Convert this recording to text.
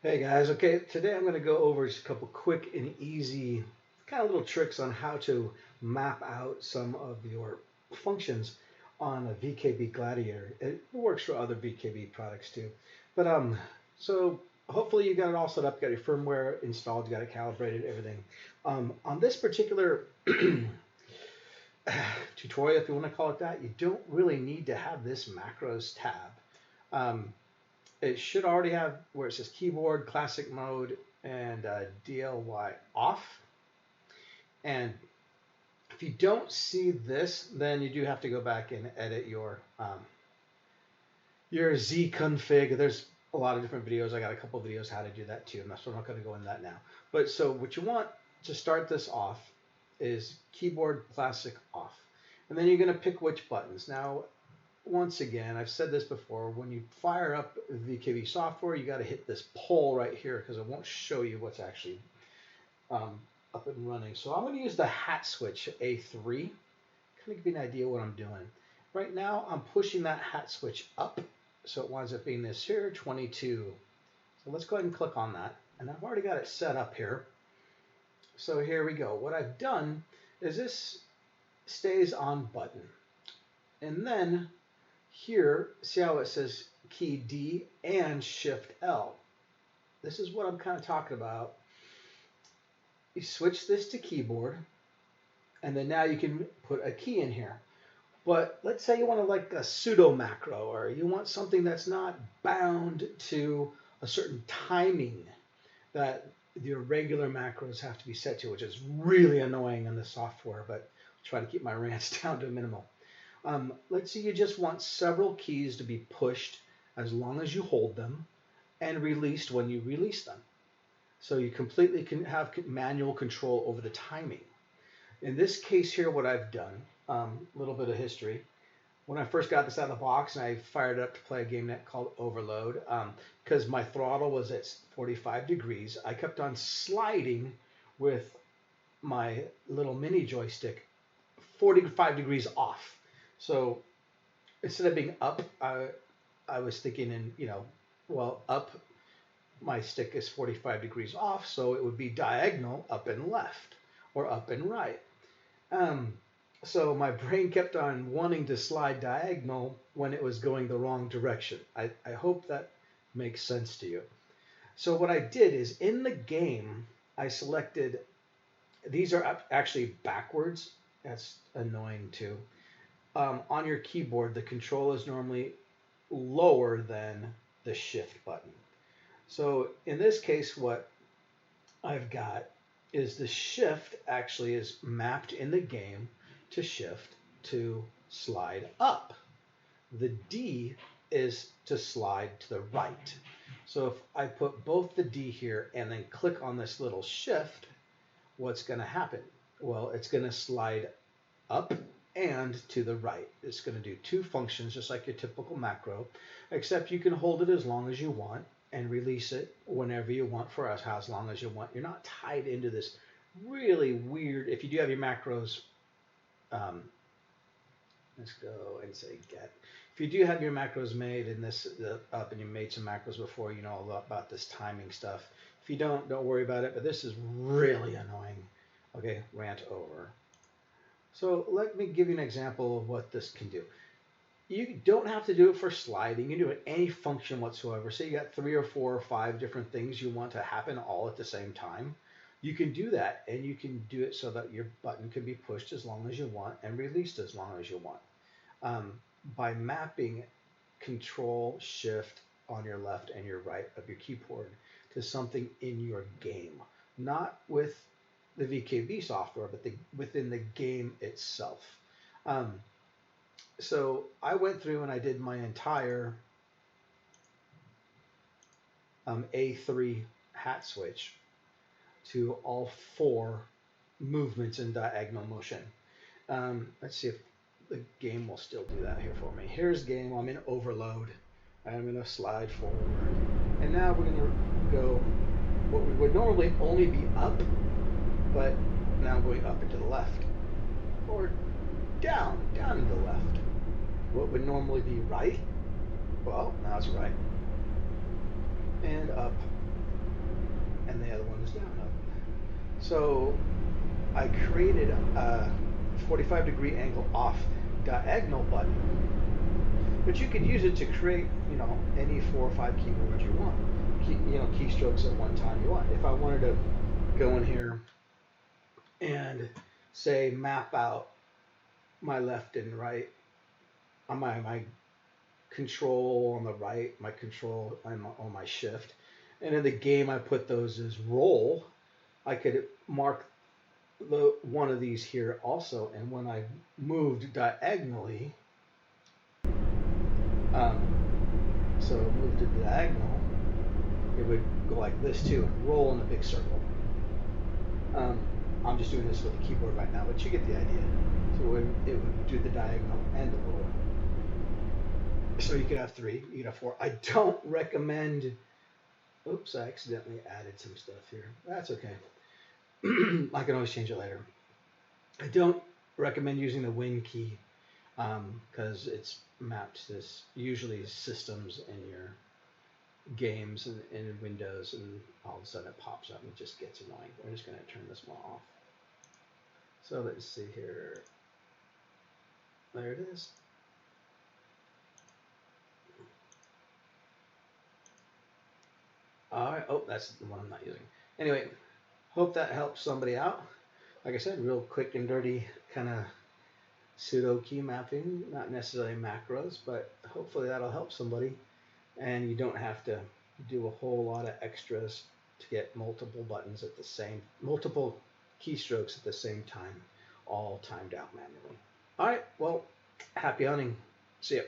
Hey guys, okay, today I'm going to go over just a couple quick and easy kind of little tricks on how to map out some of your functions on a VKB Gladiator. It works for other VKB products too. But so hopefully you got it all set up, you got your firmware installed, you got it calibrated, everything. On this particular tutorial, if you want to call it that, you don't really need to have this macros tab. It should already have where it says keyboard, classic mode, and DLY off. And if you don't see this, then you do have to go back and edit your Z config. There's a lot of different videos. I got a couple of videos how to do that too. So I'm not going to go into that now. But so what you want to start this off is keyboard classic off. And then you're going to pick which buttons. Now, once again, I've said this before, when you fire up VKB software, you got to hit this poll right here because it won't show you what's actually up and running. So I'm going to use the hat switch A3, kind of give you an idea what I'm doing. Right now, I'm pushing that hat switch up, so it winds up being this here, 22. So let's go ahead and click on that. And I've already got it set up here. So here we go. What I've done is this stays on button. And then here, see how it says key D and shift L. This is what I'm kind of talking about. You switch this to keyboard, and then now you can put a key in here. But let's say you want to like a pseudo macro, or you want something that's not bound to a certain timing that your regular macros have to be set to, which is really annoying in the software, but I'll try to keep my rants down to a minimum. Let's say you just want several keys to be pushed as long as you hold them and released when you release them. So you completely can have manual control over the timing. In this case here, what I've done, a little bit of history. When I first got this out of the box and I fired it up to play a game net called Overload, because my throttle was at 45 degrees, I kept on sliding with my little mini joystick 45 degrees off. So instead of being up, I was thinking up, my stick is 45 degrees off, so it would be diagonal up and left or up and right. So my brain kept on wanting to slide diagonal when it was going the wrong direction. I hope that makes sense to you. So what I did is in the game, I selected, these are actually backwards. That's annoying too. On your keyboard, the control is normally lower than the shift button. So in this case, what I've got is the shift actually is mapped in the game to shift to slide up. The D is to slide to the right. So if I put both the D here and then click on this little shift, what's going to happen? Well, it's going to slide up and to the right. It's going to do two functions just like your typical macro, except you can hold it as long as you want and release it whenever you want for us, as long as you want. You're not tied into this really weird, if you do have your macros, let's go and say get. If you do have your macros made and this up and you made some macros before, you know a lot about this timing stuff. If you don't worry about it, but this is really annoying. Okay, rant over. So let me give you an example of what this can do. You don't have to do it for sliding. You can do it any function whatsoever. Say you got 3 or 4 or 5 different things you want to happen all at the same time. You can do that, and you can do it so that your button can be pushed as long as you want and released as long as you want. By mapping Control Shift on your left and your right of your keyboard to something in your game, not with the VKB software, but within the game itself. So I went through and I did my entire A3 hat switch to all 4 movements in diagonal motion. Let's see if the game will still do that here for me. Here's game. I'm in Overload. I'm going to slide forward. And now we're going to go what we would normally only be up, but now going up and to the left. Or down and to the left. What would normally be right, well, now it's right. And up and the other one is down, up. So I created a 45-degree angle off diagonal button, but you could use it to create, any 4 or 5 keyboards you want. Keystrokes at one time you want. If I wanted to go in here and say map out my left and right on my control on the right, my control on my shift, and in the game I put those as roll, I could mark one of these here also, and when I moved diagonally, so moved to diagonal, it would go like this too, and roll in a big circle. I'm just doing this with the keyboard right now, but you get the idea. So it would do the diagonal and the roll. So you could have 3, you could have 4. I don't recommend, oops, I accidentally added some stuff here. That's okay. I can always change it later. I don't recommend using the Win key because it's mapped to usually systems in your games and in Windows, and all of a sudden it pops up and it just gets annoying. We're just going to turn this one off. So let's see here. There it is. All right. Oh, that's the one I'm not using. Anyway, hope that helps somebody out. Like I said, real quick and dirty kind of pseudo key mapping, not necessarily macros, but hopefully that'll help somebody. And you don't have to do a whole lot of extras to get multiple buttons at the same, multiple keystrokes at the same time, all timed out manually. All right. Well, happy hunting. See ya.